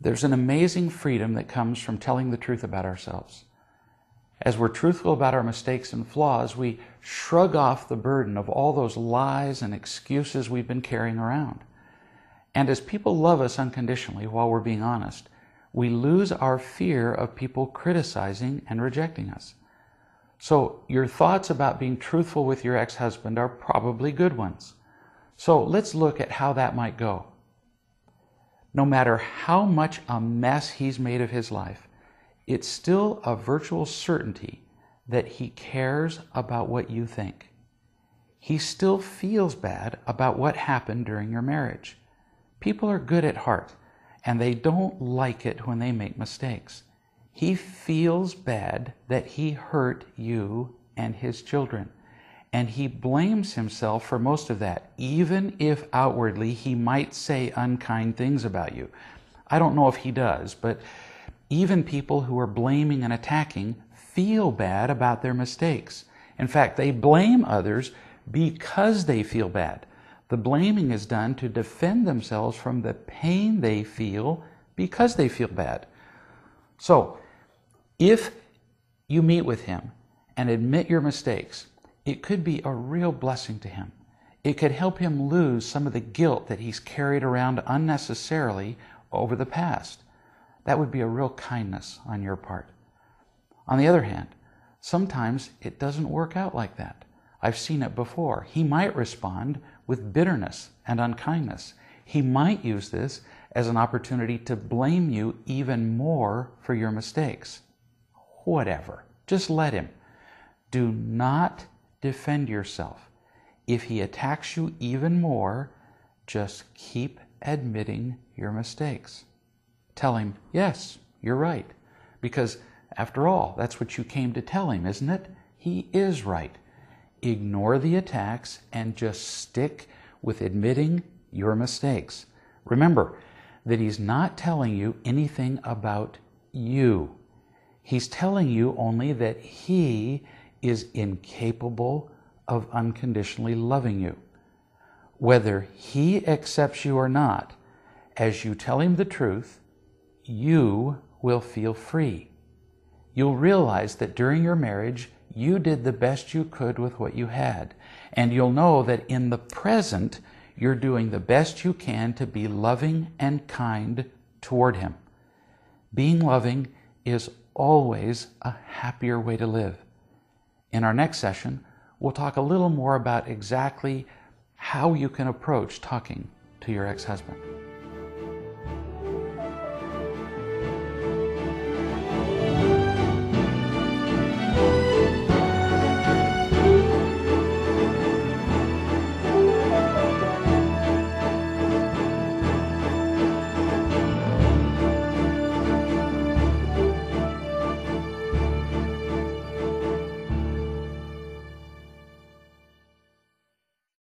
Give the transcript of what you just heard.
There's an amazing freedom that comes from telling the truth about ourselves. As we're truthful about our mistakes and flaws, we shrug off the burden of all those lies and excuses we've been carrying around. And as people love us unconditionally while we're being honest, we lose our fear of people criticizing and rejecting us. So your thoughts about being truthful with your ex-husband are probably good ones. So let's look at how that might go. No matter how much a mess he's made of his life, it's still a virtual certainty that he cares about what you think. He still feels bad about what happened during your marriage. People are good at heart, and they don't like it when they make mistakes. He feels bad that he hurt you and his children, and he blames himself for most of that, even if outwardly he might say unkind things about you. I don't know if he does, but even people who are blaming and attacking feel bad about their mistakes. In fact, they blame others because they feel bad. The blaming is done to defend themselves from the pain they feel because they feel bad. So, if you meet with him and admit your mistakes, it could be a real blessing to him. It could help him lose some of the guilt that he's carried around unnecessarily over the past. That would be a real kindness on your part. On the other hand, sometimes it doesn't work out like that. I've seen it before. He might respond with bitterness and unkindness. He might use this as an opportunity to blame you even more for your mistakes. Whatever. Just let him. Do not defend yourself. If he attacks you even more, just keep admitting your mistakes. Tell him, yes, you're right. Because after all, that's what you came to tell him, isn't it? He is right. Ignore the attacks and just stick with admitting your mistakes. Remember that he's not telling you anything about you. He's telling you only that he is incapable of unconditionally loving you. Whether he accepts you or not, as you tell him the truth, you will feel free. You'll realize that during your marriage, you did the best you could with what you had. And you'll know that in the present, you're doing the best you can to be loving and kind toward him. Being loving is always a happier way to live. In our next session, we'll talk a little more about exactly how you can approach talking to your ex-husband.